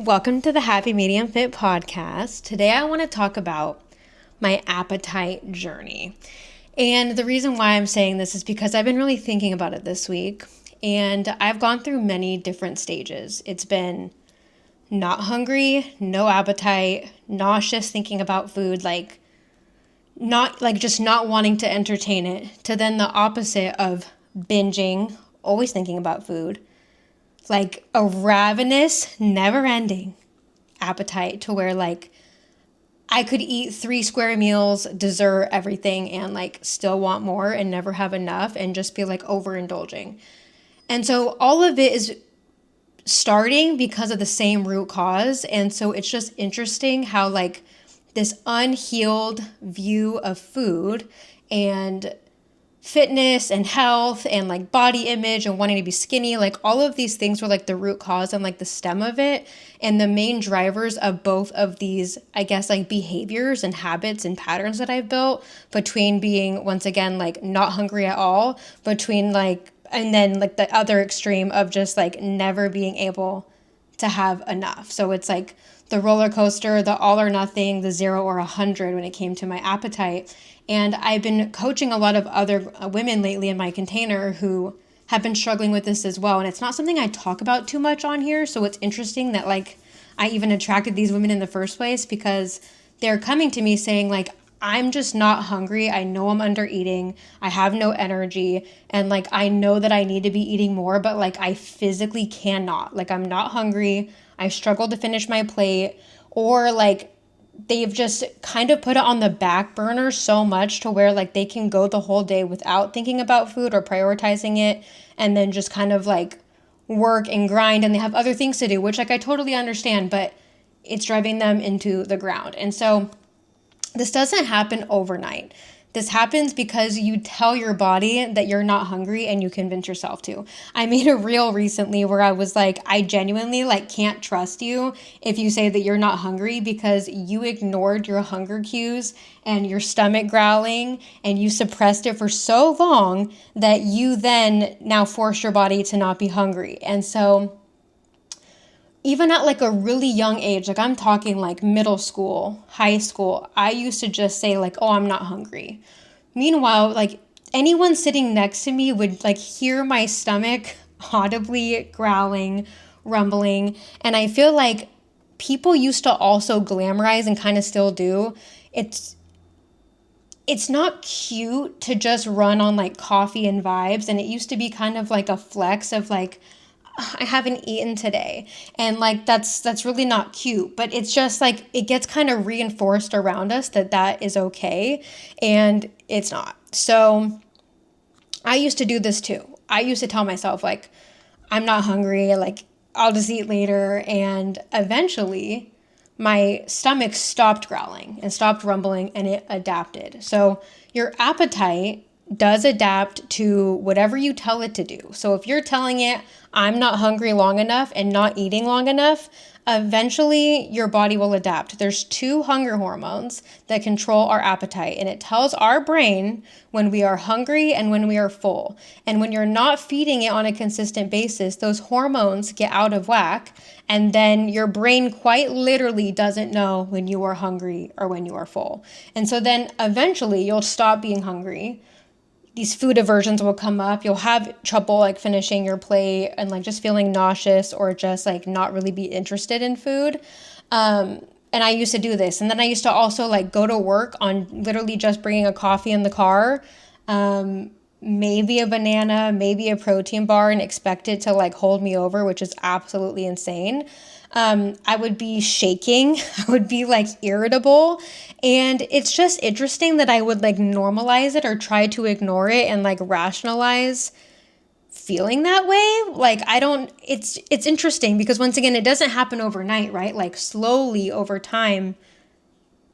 Welcome to the Happy Medium Fit podcast. Today I want to talk about my appetite journey. And the reason why I'm saying this is because I've been really thinking about it this week. And I've gone through many different stages. It's been not hungry, no appetite, nauseous thinking about food, just not wanting to entertain it, to then the opposite of binging, always thinking about food, like a ravenous, never ending appetite to where I could eat 3 square meals, dessert, everything, and still want more and never have enough and just be overindulging. And so all of it is starting because of the same root cause. And so it's just interesting how this unhealed view of food and fitness and health and body image and wanting to be skinny, all of these things were the root cause and the stem of it, and the main drivers of both of these, I guess, behaviors and habits and patterns that I've built between being, once again, not hungry at all, between and then the other extreme of just never being able to have enough. So it's the roller coaster, the all or nothing, the 0 or 100 when it came to my appetite. And I've been coaching a lot of other women lately in my container who have been struggling with this as well. And it's not something I talk about too much on here. So it's interesting that I even attracted these women in the first place, because they're coming to me saying I'm just not hungry. I know I'm under eating. I have no energy. And I know that I need to be eating more, but I physically cannot. I'm not hungry. I struggle to finish my plate, or they've just kind of put it on the back burner so much to where they can go the whole day without thinking about food or prioritizing it, and then just kind of work and grind, and they have other things to do, which I totally understand, but it's driving them into the ground. And so this doesn't happen overnight. This happens because you tell your body that you're not hungry and you convince yourself to. I made a reel recently where I was I genuinely can't trust you if you say that you're not hungry, because you ignored your hunger cues and your stomach growling, and you suppressed it for so long that you then now force your body to not be hungry. And so even at a really young age, I'm talking middle school, high school, I used to just say oh, I'm not hungry. Meanwhile, anyone sitting next to me would hear my stomach audibly growling, rumbling. And I feel people used to also glamorize, and kind of still do. It's not cute to just run on coffee and vibes. And it used to be kind of a flex of I haven't eaten today. And that's really not cute, but it's just it gets kind of reinforced around us that is okay, and it's not. So I used to do this too. I used to tell myself I'm not hungry, I'll just eat later. And eventually my stomach stopped growling and stopped rumbling, and it adapted. So your appetite does adapt to whatever you tell it to do. So if you're telling it, I'm not hungry long enough and not eating long enough, eventually your body will adapt. There's 2 hunger hormones that control our appetite, and it tells our brain when we are hungry and when we are full. And when you're not feeding it on a consistent basis, those hormones get out of whack, and then your brain quite literally doesn't know when you are hungry or when you are full. And so then eventually you'll stop being hungry. These food aversions will come up. You'll have trouble finishing your plate and just feeling nauseous, or just not really be interested in food. And I used to do this. And then I used to also go to work on literally just bringing a coffee in the car, maybe a banana, maybe a protein bar, and expect it to hold me over, which is absolutely insane. I would be shaking. I would be irritable. And it's just interesting that I would normalize it or try to ignore it and rationalize feeling that way. It's interesting because, once again, it doesn't happen overnight, right? Slowly over time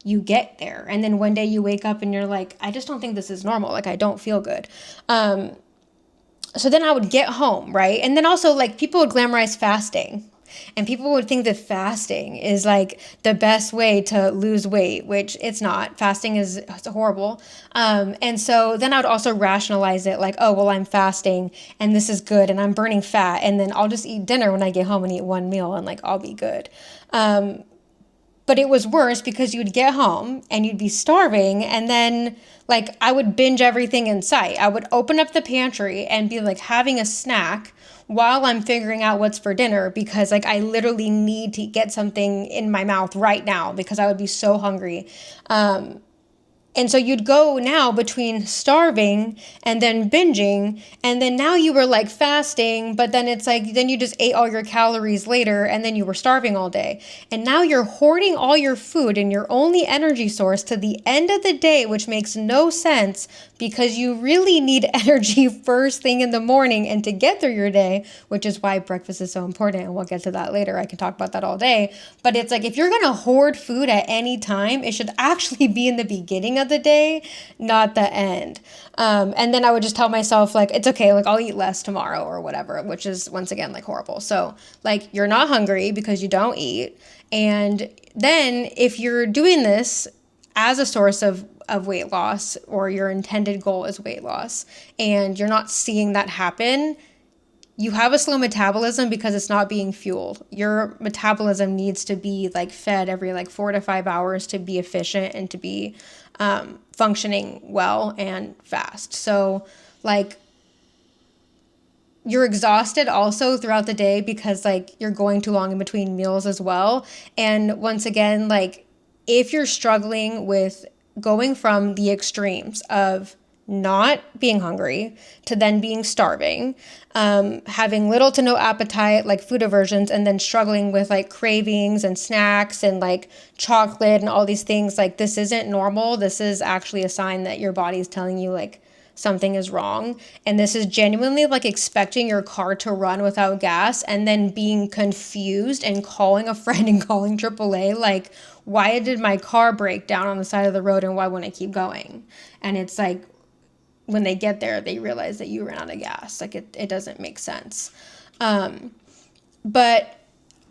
you get there. And then one day you wake up and you're I just don't think this is normal. I don't feel good. So then I would get home, right? And then also people would glamorize fasting. And people would think that fasting is like the best way to lose weight, which it's not. Fasting is it's horrible. And so then I would also rationalize it like, oh, well, I'm fasting and this is good and I'm burning fat. And then I'll just eat dinner when I get home and eat one meal and like I'll be good. But it was worse because you'd get home and you'd be starving, and then like I would binge everything in sight. I would open up the pantry and be like having a snack while I'm figuring out what's for dinner because like I literally need to get something in my mouth right now because I would be so hungry. And so you'd go now between starving and then binging, and then now you were like fasting, but then it's like, then you just ate all your calories later, and then you were starving all day. And now you're hoarding all your food and your only energy source to the end of the day, which makes no sense because you really need energy first thing in the morning and to get through your day, which is why breakfast is so important. And we'll get to that later. I can talk about that all day. But it's like, if you're going to hoard food at any time, it should actually be in the beginning of the day, not the end. And then I would just tell myself like, it's okay, like I'll eat less tomorrow or whatever, which is once again like horrible. So like you're not hungry because you don't eat. And then if you're doing this as a source of weight loss, or your intended goal is weight loss, and you're not seeing that happen, you have a slow metabolism because it's not being fueled. Your metabolism needs to be like fed every like 4 to 5 hours to be efficient and to be functioning well and fast. So like you're exhausted also throughout the day because like you're going too long in between meals as well. And once again, like if you're struggling with going from the extremes of not being hungry to then being starving, having little to no appetite, like food aversions, and then struggling with like cravings and snacks and like chocolate and all these things, like this isn't normal. This is actually a sign that your body is telling you like something is wrong. And this is genuinely like expecting your car to run without gas and then being confused and calling a friend and calling AAA like, why did my car break down on the side of the road and why wouldn't I keep going? And it's like when they get there, they realize that you ran out of gas. Like it doesn't make sense. But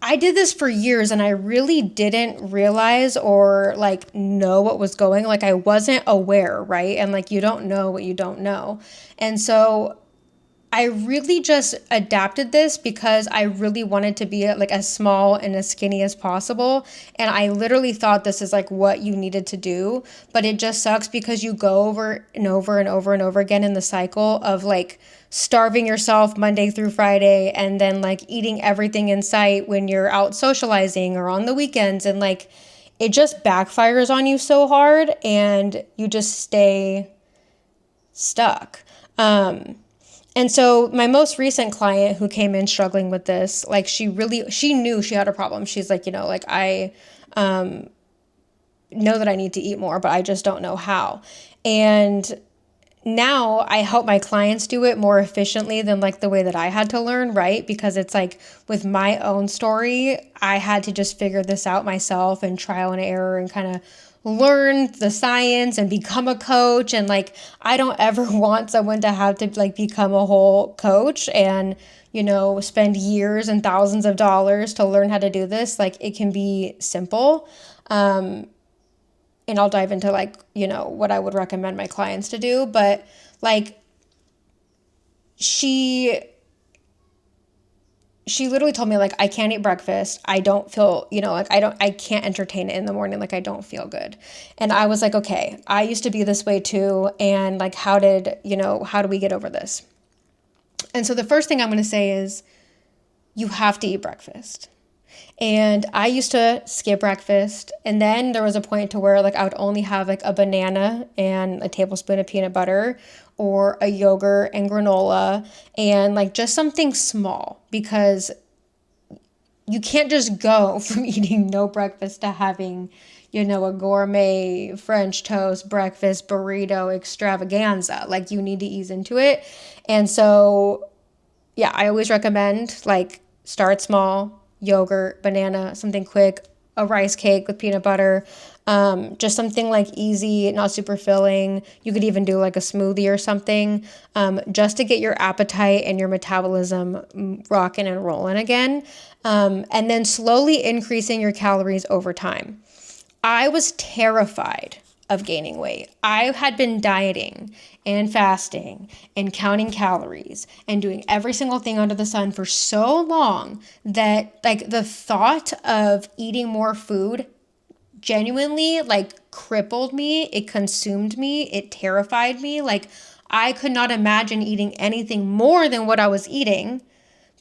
I did this for years and I really didn't realize or like know what was going. Like I wasn't aware, right? And like you don't know what you don't know. And so I really just adapted this because I really wanted to be like as small and as skinny as possible. And I literally thought this is like what you needed to do. But it just sucks because you go over and over and over and over again in the cycle of like starving yourself Monday through Friday and then like eating everything in sight when you're out socializing or on the weekends. And like it just backfires on you so hard and you just stay stuck. And so my most recent client who came in struggling with this, like she knew she had a problem. She's like, like I know that I need to eat more, but I just don't know how. And now I help my clients do it more efficiently than like the way that I had to learn, right? Because it's like with my own story, I had to just figure this out myself and trial and error and kind of learn the science and become a coach. And like I don't ever want someone to have to like become a whole coach and spend years and thousands of dollars to learn how to do this. Like it can be simple. And I'll dive into like what I would recommend my clients to do, but like she literally told me like, I can't eat breakfast. I don't feel, like I can't entertain it in the morning. Like I don't feel good. And I was like, okay, I used to be this way too. And like, how do we get over this? And so the first thing I'm going to say is you have to eat breakfast. And I used to skip breakfast. And then there was a point to where like I would only have like a banana and a tablespoon of peanut butter or a yogurt and granola and like just something small, because you can't just go from eating no breakfast to having, a gourmet French toast breakfast burrito extravaganza. Like you need to ease into it. And so, yeah, I always recommend like start small, yogurt, banana, something quick, a rice cake with peanut butter, just something like easy, not super filling. You could even do like a smoothie or something, just to get your appetite and your metabolism rocking and rolling again. And then slowly increasing your calories over time. I was terrified of gaining weight. I had been dieting and fasting and counting calories and doing every single thing under the sun for so long that like the thought of eating more food genuinely like crippled me. It consumed me. It terrified me. Like I could not imagine eating anything more than what I was eating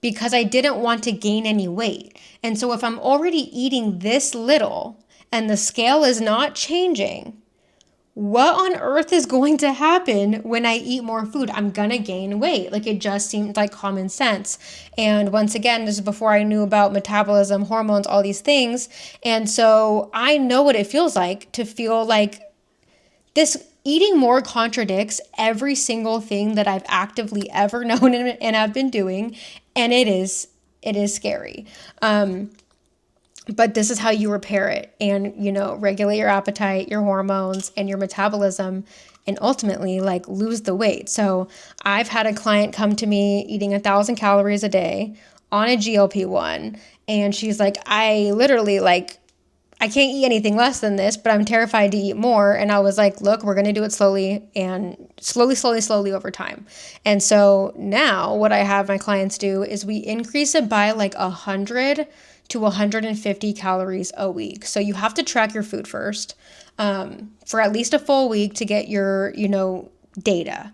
because I didn't want to gain any weight. And so if I'm already eating this little and the scale is not changing, what on earth is going to happen when I eat more food? I'm gonna gain weight. Like it just seemed like common sense. And once again, this is before I knew about metabolism, hormones, all these things. And so I know what it feels like to feel like this eating more contradicts every single thing that I've actively ever known and I've been doing. And it is scary. But this is how you repair it and, regulate your appetite, your hormones, and your metabolism, and ultimately like lose the weight. So I've had a client come to me eating 1,000 calories a day on a GLP-1. And she's like, I literally I can't eat anything less than this, but I'm terrified to eat more. And I was like, look, we're going to do it slowly and slowly over time. And so now what I have my clients do is we increase it by like 100 to 150 calories a week. So you have to track your food first for at least a full week to get your, data.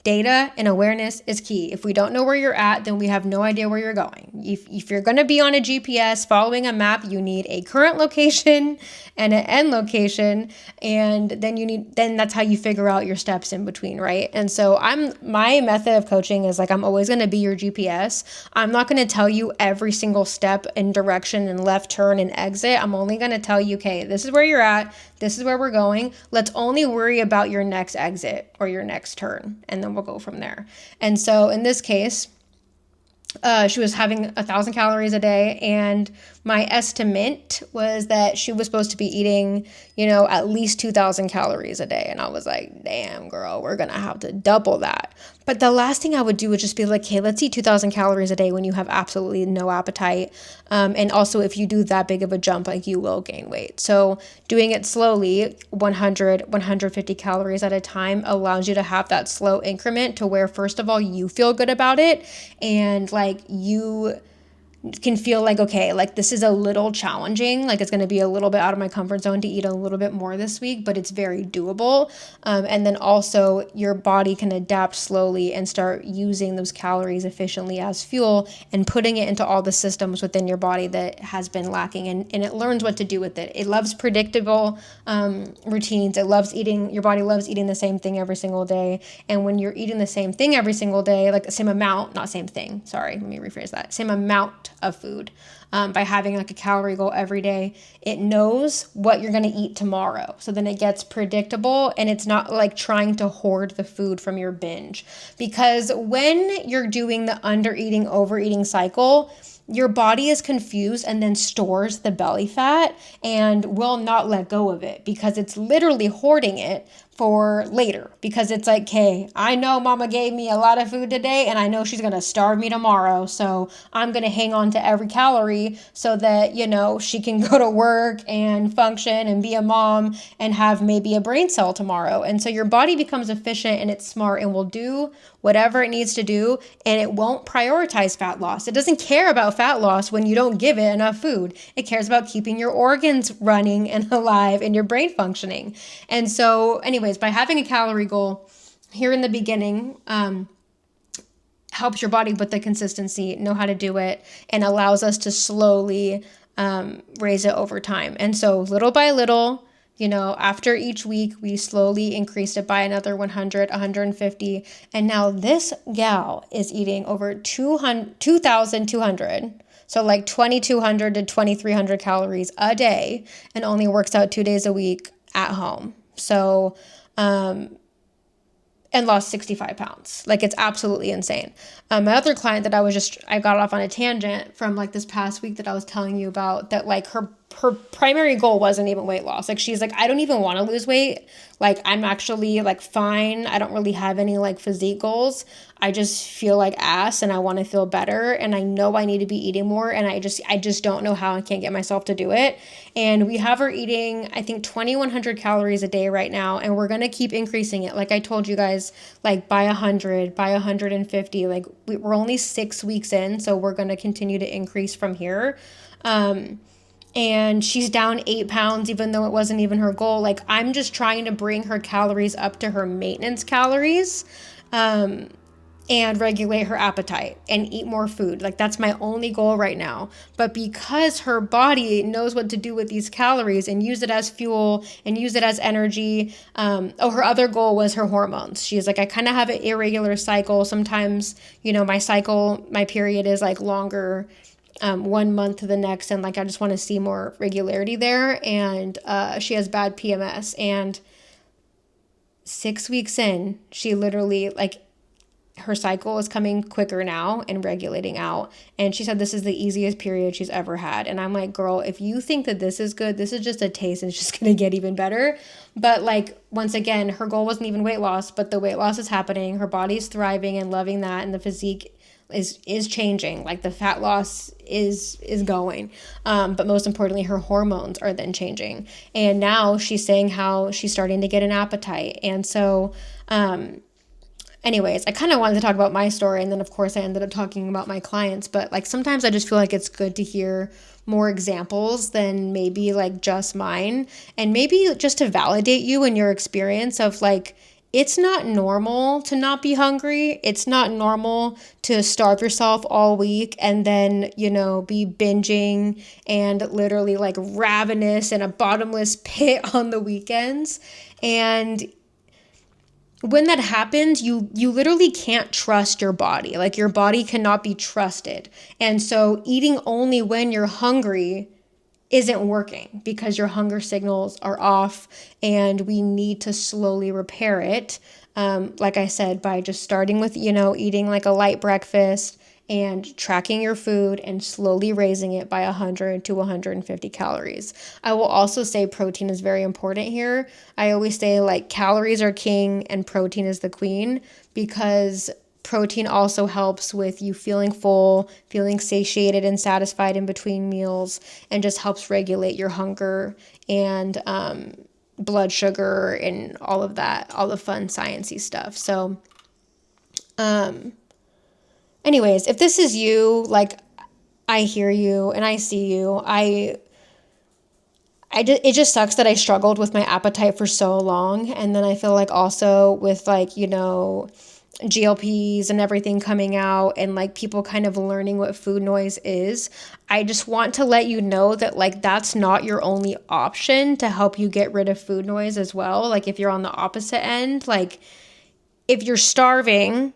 Data and awareness is key. If we don't know where you're at, then we have no idea where you're going. If you're going to be on a GPS following a map, you need a current location and an end location, and then that's how you figure out your steps in between, right? And so my method of coaching is like I'm always going to be your GPS. I'm not going to tell you every single step and direction and left turn and exit. I'm only going to tell you, okay, this is where you're at. This is where we're going. Let's only worry about your next exit or your next turn, and then we'll go from there. And so in this case, she was having 1,000 calories a day, and my estimate was that she was supposed to be eating, at least 2,000 calories a day. And I was like, damn, girl, we're going to have to double that. But the last thing I would do would just be like, hey, let's eat 2,000 calories a day when you have absolutely no appetite. And also, if you do that big of a jump, like you will gain weight. So doing it slowly, 100, 150 calories at a time allows you to have that slow increment to where, first of all, you feel good about it. And like you can feel like, okay, like this is a little challenging, like it's going to be a little bit out of my comfort zone to eat a little bit more this week, but it's very doable. And then also your body can adapt slowly and start using those calories efficiently as fuel and putting it into all the systems within your body that has been lacking, and it learns what to do with it. It loves predictable routines. Your body loves eating the same thing every single day. And when you're eating the same thing every single day, like the same amount, not same thing, sorry, let me rephrase that, same amount of food, by having like a calorie goal every day, it knows what you're going to eat tomorrow. So then it gets predictable, and it's not like trying to hoard the food from your binge. Because when you're doing the under eating, overeating cycle, your body is confused and then stores the belly fat and will not let go of it because it's literally hoarding it for later, because it's like, hey, I know mama gave me a lot of food today and I know she's going to starve me tomorrow. So I'm going to hang on to every calorie so that, she can go to work and function and be a mom and have maybe a brain cell tomorrow. And so your body becomes efficient and it's smart and will do whatever it needs to do, and it won't prioritize fat loss. It doesn't care about fat loss when you don't give it enough food. It cares about keeping your organs running and alive and your brain functioning. And so anyways, by having a calorie goal here in the beginning, helps your body with the consistency, know how to do it, and allows us to slowly raise it over time. And so little by little, after each week, we slowly increased it by another 100, 150. And now this gal is eating over 2,200. So like 2,200 to 2,300 calories a day, and only works out 2 days a week at home. So, and lost 65 pounds. Like it's absolutely insane. My other client that I got off on a tangent from like this past week that I was telling you about, that like her her primary goal wasn't even weight loss. Like, she's like, I don't even want to lose weight. Like, I'm actually like fine. I don't really have any like physique goals. I just feel like ass and I want to feel better, and I know I need to be eating more, and I just don't know how. I can't get myself to do it. And we have her eating, I think, 2,100 calories a day right now, and we're going to keep increasing it. Like I told you guys, like by 100, by 150. Like, we're only 6 weeks in, so we're going to continue to increase from here. And she's down 8 pounds, even though it wasn't even her goal. Like, I'm just trying to bring her calories up to her maintenance calories, and regulate her appetite and eat more food. Like, that's my only goal right now. But because her body knows what to do with these calories and use it as fuel and use it as energy. Her other goal was her hormones. She's like, I kind of have an irregular cycle. Sometimes, my period is like longer, 1 month to the next, and like I just want to see more regularity there. And she has bad PMS, and 6 weeks in, she literally, like, her cycle is coming quicker now and regulating out. And she said this is the easiest period she's ever had. And I'm like, girl, if you think that this is good, this is just a taste, and it's just gonna get even better. But like, once again, her goal wasn't even weight loss, but the weight loss is happening. Her body's thriving and loving that, and the physique is changing. Like, the fat loss is going, but most importantly, her hormones are then changing. And now she's saying how she's starting to get an appetite. And so anyways, I kind of wanted to talk about my story, and then of course I ended up talking about my clients. But like, sometimes I just feel like it's good to hear more examples than maybe like just mine, and maybe just to validate you in your experience of like, it's not normal to not be hungry. It's not normal to starve yourself all week and then, be binging and literally like ravenous in a bottomless pit on the weekends. And when that happens, you literally can't trust your body. Like, your body cannot be trusted. And so eating only when you're hungry isn't working, because your hunger signals are off, and we need to slowly repair it. Like I said, by just starting with, eating like a light breakfast and tracking your food and slowly raising it by 100 to 150 calories. I will also say protein is very important here. I always say like calories are king and protein is the queen, because protein also helps with you feeling full, feeling satiated and satisfied in between meals, and just helps regulate your hunger and blood sugar and all of that, all the fun sciencey stuff. So anyways, if this is you, like, I hear you and I see you. It just sucks that I struggled with my appetite for so long. And then I feel like also with like, GLPs and everything coming out, and like people kind of learning what food noise is. I just want to let you know that like, that's not your only option to help you get rid of food noise as well. Like, if you're on the opposite end, like if you're starving,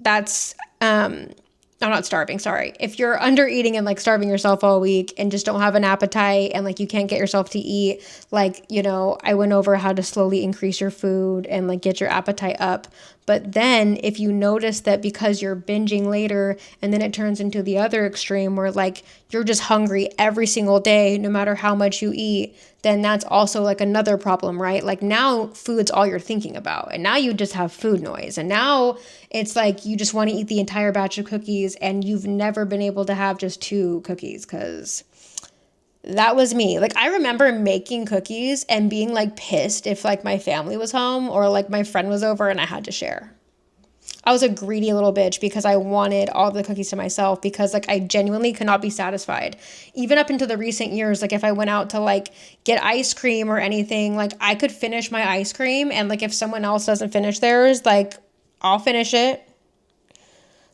that's I'm not starving, sorry. If you're under eating and like starving yourself all week and just don't have an appetite and like you can't get yourself to eat, like, I went over how to slowly increase your food and like get your appetite up. But then if you notice that because you're binging later and then it turns into the other extreme where like you're just hungry every single day, no matter how much you eat, then that's also like another problem, right? Like, now food's all you're thinking about, and now you just have food noise, and now it's like you just want to eat the entire batch of cookies, and you've never been able to have just 2 cookies, because that was me. Like, I remember making cookies and being like pissed if like my family was home or like my friend was over and I had to share. I was a greedy little bitch because I wanted all the cookies to myself, because like I genuinely could not be satisfied. Even up into the recent years, like if I went out to like get ice cream or anything, like I could finish my ice cream, and like if someone else doesn't finish theirs, like I'll finish it.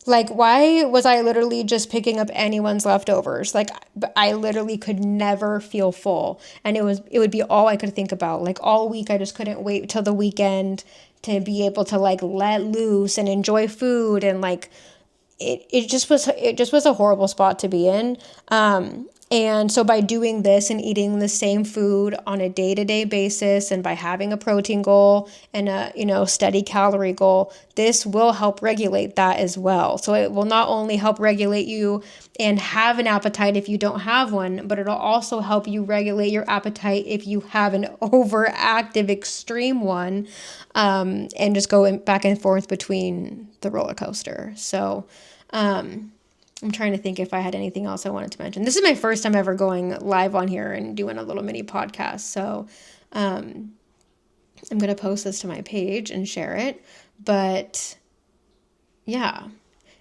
Like, why was I literally just picking up anyone's leftovers? Like, I literally could never feel full. And it would be all I could think about. Like, all week, I just couldn't wait till the weekend to be able to, like, let loose and enjoy food. And, like, it just was a horrible spot to be in. And so by doing this and eating the same food on a day-to-day basis, and by having a protein goal and a, steady calorie goal, this will help regulate that as well. So it will not only help regulate you and have an appetite if you don't have one, but it'll also help you regulate your appetite if you have an overactive extreme one, and just go back and forth between the roller coaster. So, I'm trying to think if I had anything else I wanted to mention. This is my first time ever going live on here and doing a little mini podcast. So I'm going to post this to my page and share it. But yeah,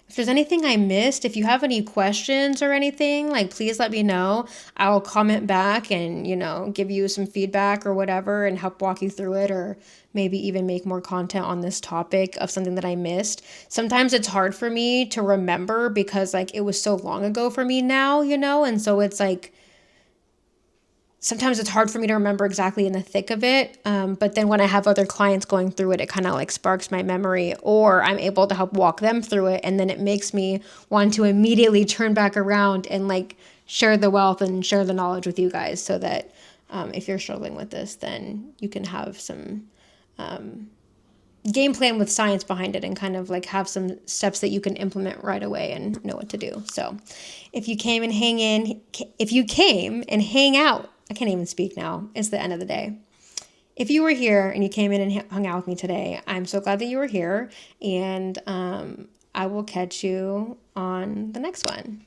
if there's anything I missed, if you have any questions or anything, like, please let me know. I'll comment back and, give you some feedback or whatever and help walk you through it, or maybe even make more content on this topic of something that I missed. Sometimes it's hard for me to remember because, like, it was so long ago for me now, and so it's like, sometimes it's hard for me to remember exactly in the thick of it. But then when I have other clients going through it, it kind of like sparks my memory, or I'm able to help walk them through it. And then it makes me want to immediately turn back around and like share the wealth and share the knowledge with you guys, so that if you're struggling with this, then you can have some game plan with science behind it, and kind of like have some steps that you can implement right away and know what to do. So if you came and hang out, I can't even speak now. It's the end of the day. If you were here and you came in and hung out with me today, I'm so glad that you were here. And I will catch you on the next one.